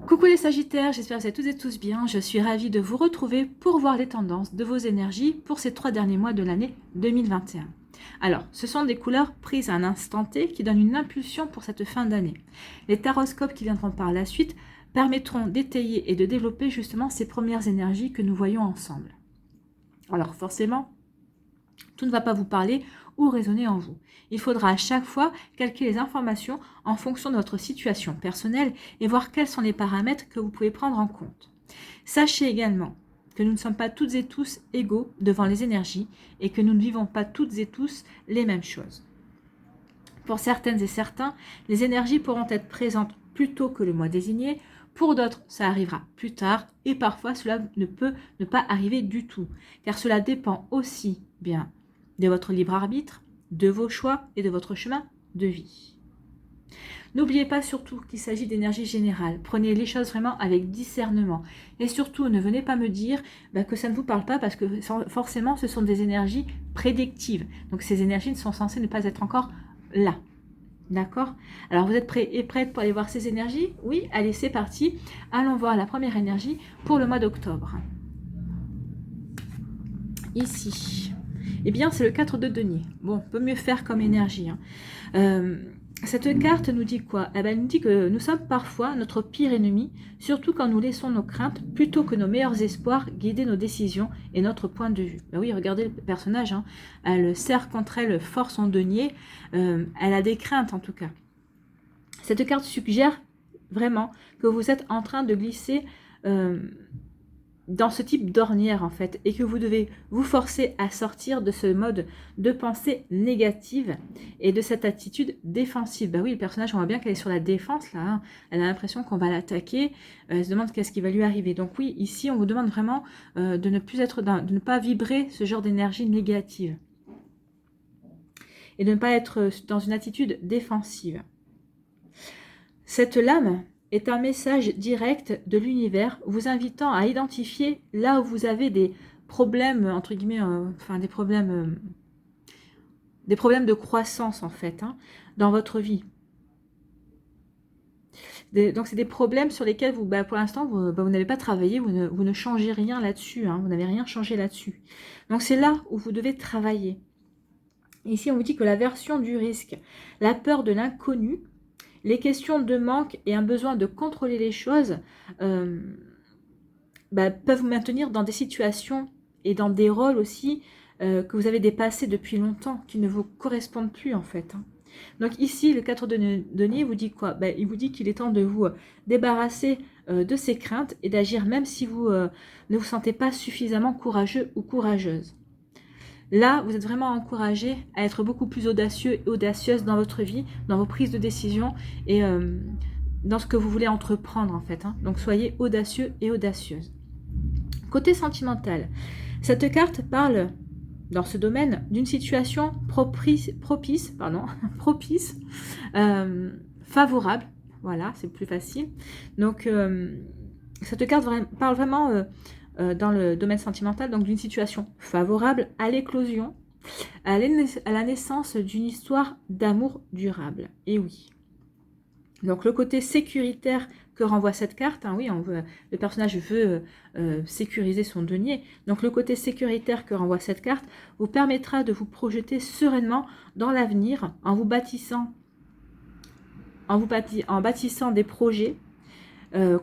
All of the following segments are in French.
Coucou les Sagittaires, j'espère que vous êtes toutes et tous bien. Je suis ravie de vous retrouver pour voir les tendances de vos énergies pour ces 3 derniers mois de l'année 2021. Alors, ce sont des couleurs prises à un instant T qui donnent une impulsion pour cette fin d'année. Les taroscopes qui viendront par la suite permettront d'étayer et de développer justement ces premières énergies que nous voyons ensemble. Alors forcément, tout ne va pas vous parler ou résonner en vous. Il faudra à chaque fois calculer les informations en fonction de votre situation personnelle et voir quels sont les paramètres que vous pouvez prendre en compte. Sachez également que nous ne sommes pas toutes et tous égaux devant les énergies et que nous ne vivons pas toutes et tous les mêmes choses. Pour certaines et certains, les énergies pourront être présentes plus tôt que le mois désigné. Pour d'autres, ça arrivera plus tard et parfois cela ne peut ne pas arriver du tout, car cela dépend aussi bien de votre libre arbitre, de vos choix et de votre chemin de vie. N'oubliez pas surtout qu'il s'agit d'énergie générale. Prenez les choses vraiment avec discernement. Et surtout, ne venez pas me dire que ça ne vous parle pas parce que forcément, ce sont des énergies prédictives. Donc ces énergies sont censées ne pas être encore là. D'accord? Alors, vous êtes prêts et prêtes pour aller voir ces énergies? Oui? Allez, c'est parti. Allons voir la première énergie pour le mois d'octobre. Ici. Eh bien, c'est le 4 de denier. Bon, on peut mieux faire comme énergie. Cette carte nous dit quoi? Elle nous dit que nous sommes parfois notre pire ennemi, surtout quand nous laissons nos craintes plutôt que nos meilleurs espoirs guider nos décisions et notre point de vue. Ben oui, regardez le personnage, elle serre contre elle fort son denier, elle a des craintes en tout cas. Cette carte suggère vraiment que vous êtes en train de glisser dans ce type d'ornière en fait, et que vous devez vous forcer à sortir de ce mode de pensée négative et de cette attitude défensive. Bah oui, le personnage, on voit bien qu'elle est sur la défense là, elle a l'impression qu'on va l'attaquer, elle se demande qu'est-ce qui va lui arriver. Donc oui, ici on vous demande vraiment de ne plus être de ne pas vibrer ce genre d'énergie négative et de ne pas être dans une attitude défensive. Cette lame est un message direct de l'univers vous invitant à identifier là où vous avez des problèmes, entre guillemets, des problèmes de croissance en fait, dans votre vie. Donc c'est des problèmes sur lesquels vous, pour l'instant, vous n'avez pas travaillé, vous ne changez rien là-dessus, vous n'avez rien changé là-dessus. Donc c'est là où vous devez travailler. Ici, on vous dit que la version du risque, la peur de l'inconnu, les questions de manque et un besoin de contrôler les choses peuvent vous maintenir dans des situations et dans des rôles aussi que vous avez dépassés depuis longtemps, qui ne vous correspondent plus en fait. Donc ici, le 4 de denier vous dit quoi? Il vous dit qu'il est temps de vous débarrasser de ces craintes et d'agir même si vous ne vous sentez pas suffisamment courageux ou courageuse. Là, vous êtes vraiment encouragé à être beaucoup plus audacieux et audacieuse dans votre vie, dans vos prises de décision et dans ce que vous voulez entreprendre en fait. Donc soyez audacieux et audacieuse. Côté sentimental, cette carte parle dans ce domaine d'une situation propice, favorable. Voilà, c'est plus facile. Donc cette carte parle vraiment dans le domaine sentimental, donc d'une situation favorable à l'éclosion, à la naissance d'une histoire d'amour durable. Et oui. Donc le côté sécuritaire que renvoie cette carte, oui, le personnage veut sécuriser son denier. Donc le côté sécuritaire que renvoie cette carte vous permettra de vous projeter sereinement dans l'avenir en bâtissant des projets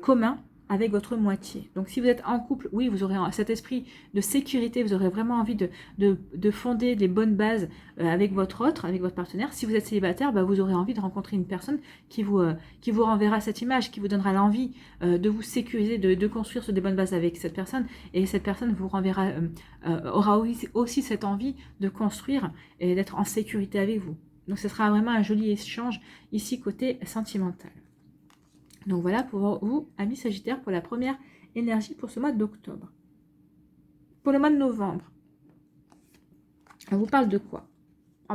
communs avec votre moitié. Donc si vous êtes en couple, oui, vous aurez cet esprit de sécurité, vous aurez vraiment envie de fonder les bonnes bases avec votre partenaire. Si vous êtes célibataire, vous aurez envie de rencontrer une personne qui vous renverra cette image, qui vous donnera l'envie de vous sécuriser, de construire sur des bonnes bases avec cette personne, et cette personne vous renverra, aura aussi cette envie de construire et d'être en sécurité avec vous. Donc ce sera vraiment un joli échange ici côté sentimental. Donc voilà pour vous, amis Sagittaires, pour la première énergie pour ce mois d'octobre. Pour le mois de novembre, on vous parle de quoi?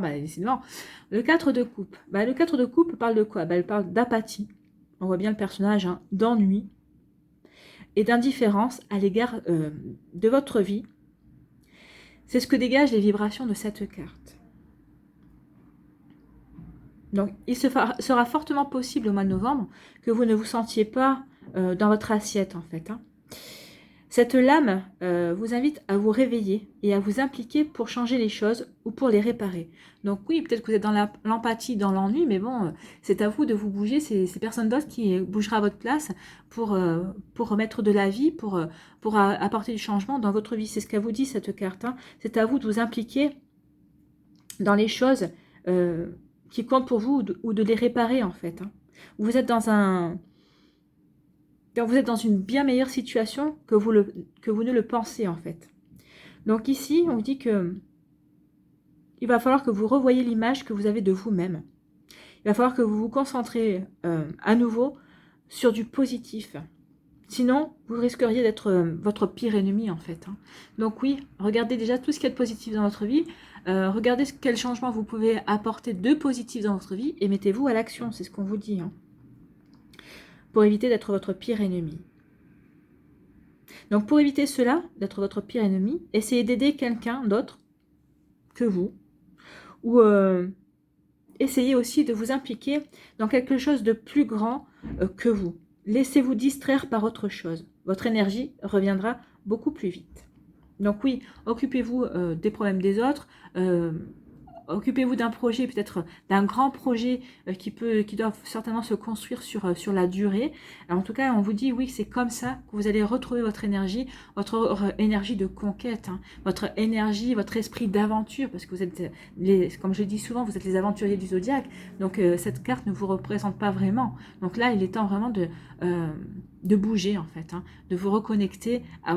Décidément, le 4 de coupe. Le 4 de coupe parle de quoi? Elle parle d'apathie. On voit bien le personnage, d'ennui et d'indifférence à l'égard de votre vie. C'est ce que dégagent les vibrations de cette carte. Donc, il sera fortement possible au mois de novembre que vous ne vous sentiez pas dans votre assiette en fait. Hein. Cette lame vous invite à vous réveiller et à vous impliquer pour changer les choses ou pour les réparer. Donc oui, peut-être que vous êtes dans l'empathie, dans l'ennui, mais bon, c'est à vous de vous bouger. C'est personne d'autre qui bougera à votre place pour remettre de la vie, pour apporter du changement dans votre vie. C'est ce qu'elle vous dit, cette carte. Hein. C'est à vous de vous impliquer dans les choses qui comptent pour vous ou de les réparer en fait. Hein. Vous êtes dans une bien meilleure situation que vous ne le pensez en fait. Donc ici, on vous dit que il va falloir que vous revoyiez l'image que vous avez de vous-même. Il va falloir que vous vous concentrez à nouveau sur du positif. Sinon, vous risqueriez d'être votre pire ennemi en fait. Hein. Donc oui, regardez déjà tout ce qu'il y a de positif dans votre vie. Regardez quel changement vous pouvez apporter de positif dans votre vie et mettez-vous à l'action, c'est ce qu'on vous dit. Hein. Pour éviter d'être votre pire ennemi. Donc pour éviter cela, d'être votre pire ennemi, essayez d'aider quelqu'un d'autre que vous, ou essayez aussi de vous impliquer dans quelque chose de plus grand que vous. Laissez-vous distraire par autre chose. Votre énergie reviendra beaucoup plus vite. Donc oui, occupez-vous des problèmes des autres, occupez-vous d'un projet, peut-être d'un grand projet qui doit certainement se construire sur la durée. Alors, en tout cas, on vous dit, oui, c'est comme ça que vous allez retrouver votre énergie de conquête, hein, votre énergie, votre esprit d'aventure, parce que vous êtes, comme je le dis souvent, vous êtes les aventuriers du zodiaque. Donc, cette carte ne vous représente pas vraiment. Donc là, il est temps vraiment de bouger, en fait, hein, de vous reconnecter à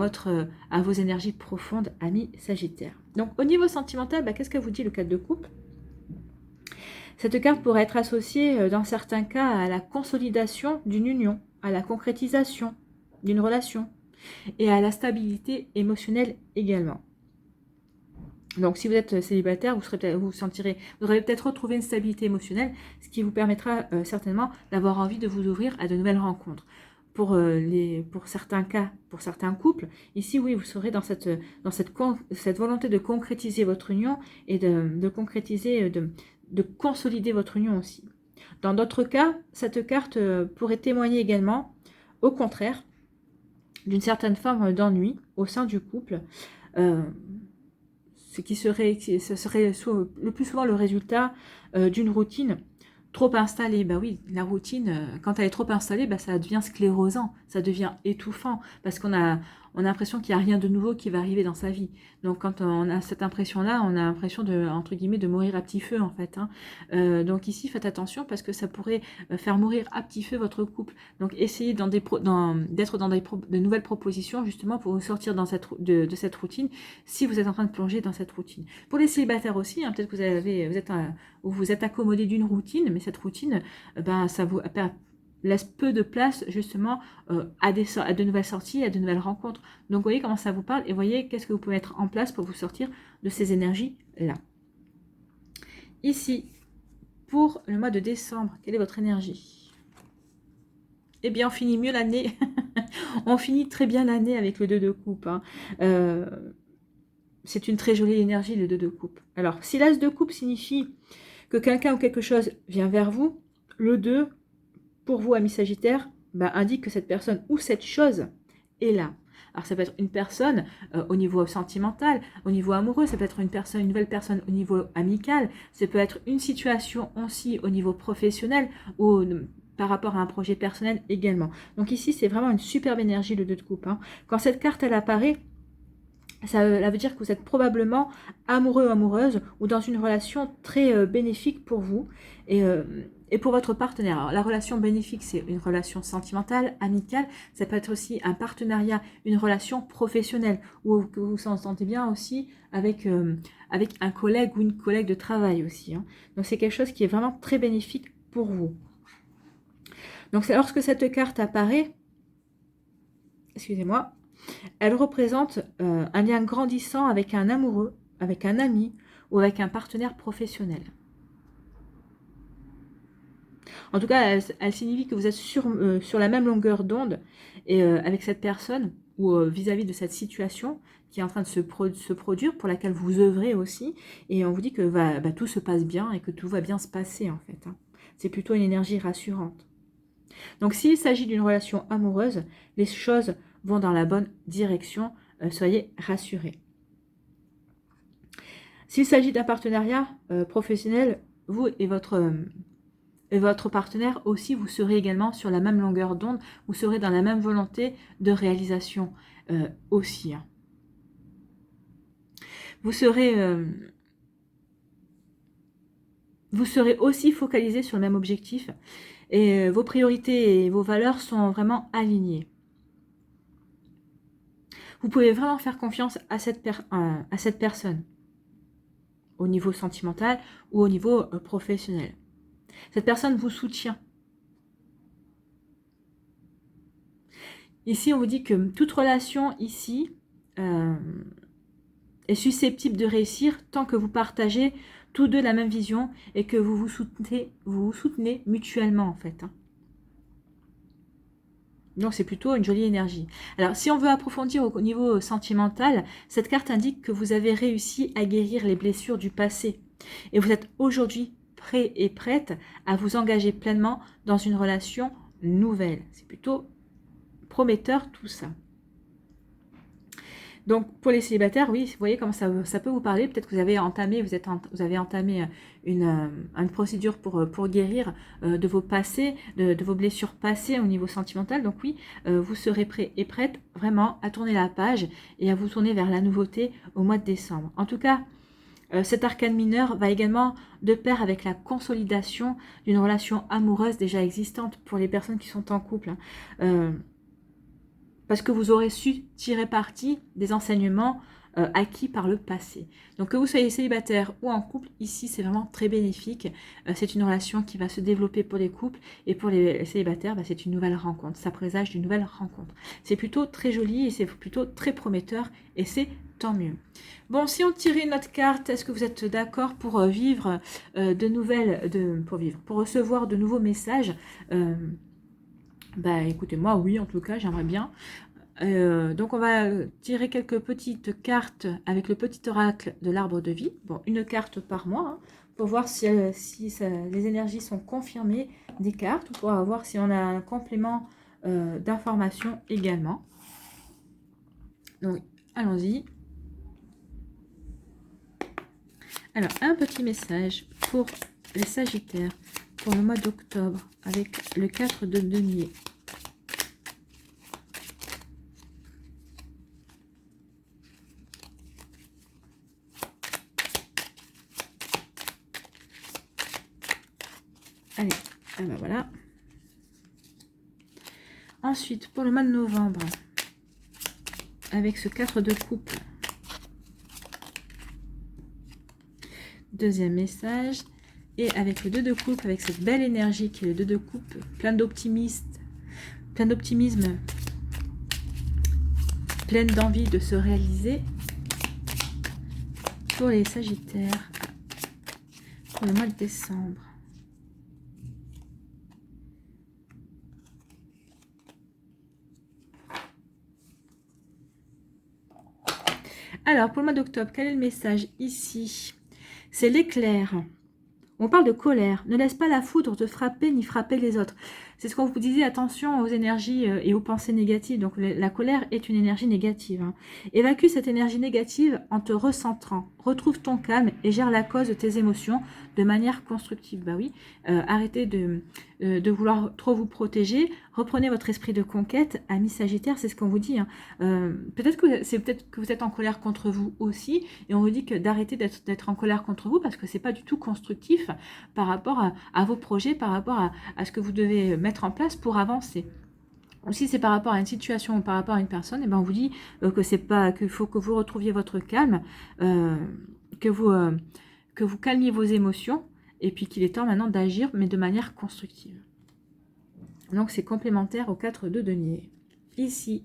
vos énergies profondes, amis Sagittaire. Donc, au niveau sentimental, qu'est-ce que vous dit le 4 de coupe? Cette carte pourrait être associée, dans certains cas, à la consolidation d'une union, à la concrétisation d'une relation et à la stabilité émotionnelle également. Donc, si vous êtes célibataire, vous aurez peut-être retrouvé une stabilité émotionnelle, ce qui vous permettra certainement d'avoir envie de vous ouvrir à de nouvelles rencontres. Pour certains cas, pour certains couples, ici, oui, vous serez dans cette volonté de concrétiser votre union et de concrétiser, de consolider votre union aussi. Dans d'autres cas, cette carte pourrait témoigner également, au contraire, d'une certaine forme d'ennui au sein du couple, ce serait le plus souvent le résultat d'une routine trop installée. Oui, la routine, quand elle est trop installée, ça devient sclérosant, ça devient étouffant, parce qu'on a l'impression qu'il n'y a rien de nouveau qui va arriver dans sa vie. Donc quand on a cette impression-là, on a l'impression entre guillemets, de mourir à petit feu en fait. Hein. Donc ici, faites attention parce que ça pourrait faire mourir à petit feu votre couple. Donc essayez d'être dans de nouvelles propositions justement pour vous sortir de cette routine si vous êtes en train de plonger dans cette routine. Pour les célibataires aussi, hein, peut-être que vous êtes accommodé d'une routine, mais cette routine, ça vous laisse peu de place justement à de nouvelles sorties, à de nouvelles rencontres. Donc voyez comment ça vous parle et voyez qu'est-ce que vous pouvez mettre en place pour vous sortir de ces énergies-là. Ici, pour le mois de décembre, quelle est votre énergie? Eh bien, on finit mieux l'année. On finit très bien l'année avec le 2 de coupe. Hein. C'est une très jolie énergie, le 2 de coupe. Alors, si l'as de coupe signifie que quelqu'un ou quelque chose vient vers vous, le 2, pour vous, amis Sagittaire, indique que cette personne ou cette chose est là. Alors ça peut être une personne au niveau sentimental, au niveau amoureux, ça peut être une nouvelle personne au niveau amical, ça peut être une situation aussi au niveau professionnel ou par rapport à un projet personnel également. Donc ici, c'est vraiment une superbe énergie, le 2 de coupe. Hein. Quand cette carte, elle apparaît, ça veut dire que vous êtes probablement amoureux ou amoureuse ou dans une relation très bénéfique pour vous et pour votre partenaire. Alors, la relation bénéfique, c'est une relation sentimentale, amicale. Ça peut être aussi un partenariat, une relation professionnelle où que vous vous sentez bien aussi avec un collègue ou une collègue de travail aussi. Hein. Donc, c'est quelque chose qui est vraiment très bénéfique pour vous. Donc, lorsque cette carte apparaît, excusez-moi, elle représente un lien grandissant avec un amoureux, avec un ami ou avec un partenaire professionnel. En tout cas, elle signifie que vous êtes sur la même longueur d'onde et avec cette personne ou vis-à-vis de cette situation qui est en train de se produire, pour laquelle vous œuvrez aussi. Et on vous dit que tout se passe bien et que tout va bien se passer en fait. Hein. C'est plutôt une énergie rassurante. Donc s'il s'agit d'une relation amoureuse, les choses vont dans la bonne direction, soyez rassurés. S'il s'agit d'un partenariat professionnel, vous et votre partenaire aussi, vous serez également sur la même longueur d'onde, vous serez dans la même volonté de réalisation aussi. Hein. Vous serez aussi focalisé sur le même objectif et vos priorités et vos valeurs sont vraiment alignées. Vous pouvez vraiment faire confiance à cette personne au niveau sentimental ou au niveau professionnel. Cette personne vous soutient. Ici, on vous dit que toute relation ici est susceptible de réussir tant que vous partagez tous deux la même vision et que vous vous soutenez mutuellement en fait. Hein. Donc c'est plutôt une jolie énergie. Alors si on veut approfondir au niveau sentimental, cette carte indique que vous avez réussi à guérir les blessures du passé. Et vous êtes aujourd'hui prêt et prête à vous engager pleinement dans une relation nouvelle. C'est plutôt prometteur tout ça. Donc pour les célibataires, oui, vous voyez comment ça peut vous parler. Peut-être que vous avez entamé, une procédure pour guérir de vos passés, de vos blessures passées au niveau sentimental. Donc oui, vous serez prêt et prête vraiment à tourner la page et à vous tourner vers la nouveauté au mois de décembre. En tout cas, cet arcane mineur va également de pair avec la consolidation d'une relation amoureuse déjà existante pour les personnes qui sont en couple. Hein. Parce que vous aurez su tirer parti des enseignements acquis par le passé. Donc que vous soyez célibataire ou en couple, ici c'est vraiment très bénéfique. C'est une relation qui va se développer pour les couples et pour les célibataires, c'est une nouvelle rencontre. Ça présage d'une nouvelle rencontre. C'est plutôt très joli et c'est plutôt très prometteur et c'est tant mieux. Bon, si on tirait une autre carte, est-ce que vous êtes d'accord pour vivre pour recevoir de nouveaux messages écoutez, moi oui, en tout cas, j'aimerais bien. Donc on va tirer quelques petites cartes avec le petit oracle de l'arbre de vie. Bon, une carte par mois, hein, pour voir si les énergies sont confirmées des cartes, ou pour voir si on a un complément d'information également. Donc, allons-y. Alors, un petit message pour les Sagittaires pour le mois d'octobre avec le 4 de denier. Allez, voilà. Ensuite, pour le mois de novembre, avec ce 4 de coupe. Deuxième message. Et avec le 2 de coupe, avec cette belle énergie qui est le 2 de coupe, plein d'optimisme, pleine d'envie de se réaliser pour les Sagittaires pour le mois de décembre. Alors, pour le mois d'octobre, quel est le message ici? C'est l'éclair. On parle de colère. Ne laisse pas la foudre te frapper ni frapper les autres. C'est ce qu'on vous disait, attention aux énergies et aux pensées négatives. Donc la colère est une énergie négative. Hein. Évacue cette énergie négative en te recentrant. Retrouve ton calme et gère la cause de tes émotions de manière constructive. Bah oui, arrêtez de vouloir trop vous protéger. Reprenez votre esprit de conquête. Amis Sagittaire, c'est ce qu'on vous dit. Hein. Peut-être que vous êtes en colère contre vous aussi. Et on vous dit que d'arrêter d'être en colère contre vous parce que c'est pas du tout constructif par rapport à vos projets, par rapport à ce que vous devez mettre en place pour avancer. Ou si c'est par rapport à une situation ou par rapport à une personne, et ben on vous dit que c'est pas, qu'il faut que vous retrouviez votre calme, que vous calmiez vos émotions, et puis qu'il est temps maintenant d'agir, mais de manière constructive. Donc c'est complémentaire aux 4 de denier. Ici,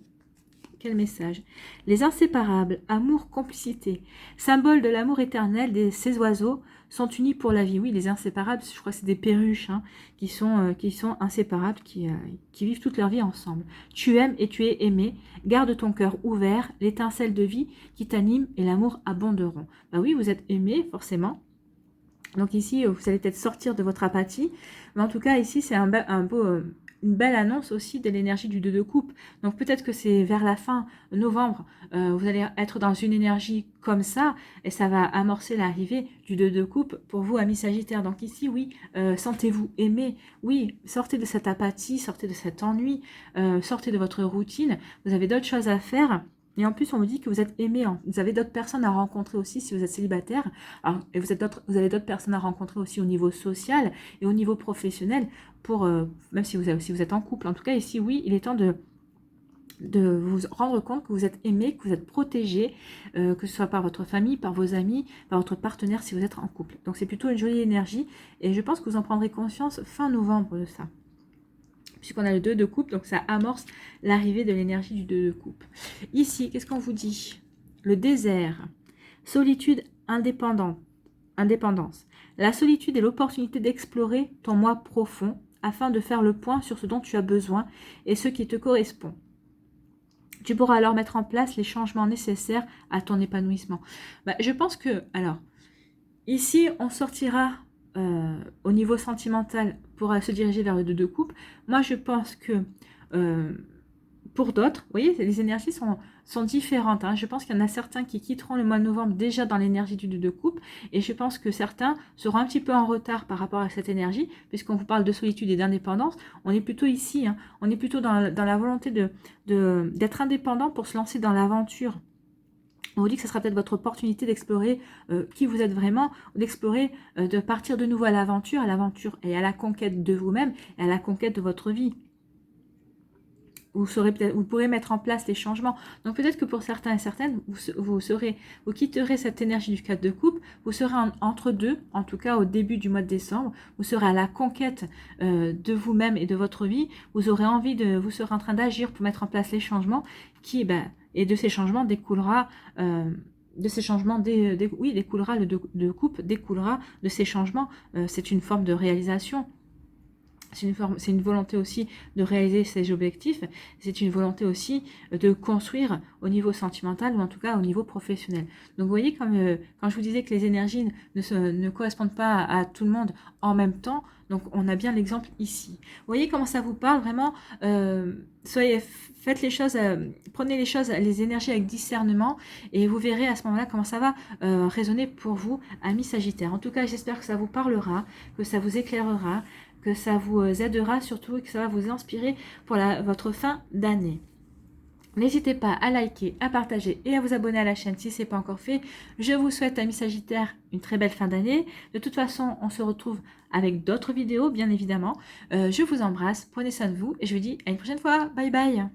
quel message? Les inséparables, amour, complicité, symbole de l'amour éternel de ces oiseaux, sont unis pour la vie. Oui, les inséparables, je crois que c'est des perruches hein, qui sont inséparables, qui vivent toute leur vie ensemble. Tu aimes et tu es aimé. Garde ton cœur ouvert, l'étincelle de vie qui t'anime et l'amour abonderont. Ben oui, vous êtes aimé, forcément. Donc ici, vous allez peut-être sortir de votre apathie. Mais en tout cas, ici, c'est une une belle annonce aussi de l'énergie du 2 de coupe. Donc peut-être que c'est vers la fin novembre, vous allez être dans une énergie comme ça, et ça va amorcer l'arrivée du 2 de coupe pour vous, amis Sagittaires. Donc ici, oui, sentez-vous aimé, oui, sortez de cette apathie, sortez de cet ennui, sortez de votre routine, vous avez d'autres choses à faire. Et en plus, on vous dit que vous êtes aimé. Vous avez d'autres personnes à rencontrer aussi si vous êtes célibataire. Alors, et vous avez d'autres personnes à rencontrer aussi au niveau social et au niveau professionnel, pour, même si vous êtes en couple. En tout cas, ici, oui, il est temps de vous rendre compte que vous êtes aimé, que vous êtes protégé, que ce soit par votre famille, par vos amis, par votre partenaire si vous êtes en couple. Donc, c'est plutôt une jolie énergie. Et je pense que vous en prendrez conscience fin novembre de ça. Puisqu'on a le 2 de coupe, donc ça amorce l'arrivée de l'énergie du 2 de coupe. Ici, qu'est-ce qu'on vous dit? Le désert, solitude, indépendance. La solitude est l'opportunité d'explorer ton moi profond afin de faire le point sur ce dont tu as besoin et ce qui te correspond. Tu pourras alors mettre en place les changements nécessaires à ton épanouissement. Je pense que, alors, ici, on sortira au niveau sentimental pour se diriger vers le 2 de coupe. Moi, je pense que pour d'autres, vous voyez, les énergies sont différentes. Hein. Je pense qu'il y en a certains qui quitteront le mois de novembre déjà dans l'énergie du 2 de coupe. Et je pense que certains seront un petit peu en retard par rapport à cette énergie, puisqu'on vous parle de solitude et d'indépendance. On est plutôt ici, hein, on est plutôt dans la volonté d'être indépendant pour se lancer dans l'aventure. On vous dit que ce sera peut-être votre opportunité d'explorer qui vous êtes vraiment, d'explorer, de partir de nouveau à l'aventure et à la conquête de vous-même et à la conquête de votre vie. Vous pourrez mettre en place les changements. Donc peut-être que pour certains et certaines, vous quitterez cette énergie du 4 de coupe, vous serez entre deux, en tout cas au début du mois de décembre, vous serez à la conquête de vous-même et de votre vie, vous serez en train d'agir pour mettre en place les changements et de ces changements découlera découlera le 2 de coupe, découlera de ces changements. C'est une forme de réalisation. C'est une volonté aussi de réaliser ses objectifs. C'est une volonté aussi de construire au niveau sentimental ou en tout cas au niveau professionnel. Donc vous voyez, comme quand je vous disais que les énergies ne correspondent pas à tout le monde en même temps, donc on a bien l'exemple ici. Vous voyez comment ça vous parle vraiment. Faites les choses, prenez les énergies avec discernement et vous verrez à ce moment-là comment ça va résonner pour vous, amis Sagittaires. En tout cas, j'espère que ça vous parlera, que ça vous éclairera, que ça vous aidera surtout et que ça va vous inspirer pour votre fin d'année. N'hésitez pas à liker, à partager et à vous abonner à la chaîne si ce n'est pas encore fait. Je vous souhaite, amis Sagittaires, une très belle fin d'année. De toute façon, on se retrouve avec d'autres vidéos, bien évidemment. Je vous embrasse, prenez soin de vous et je vous dis à une prochaine fois. Bye bye.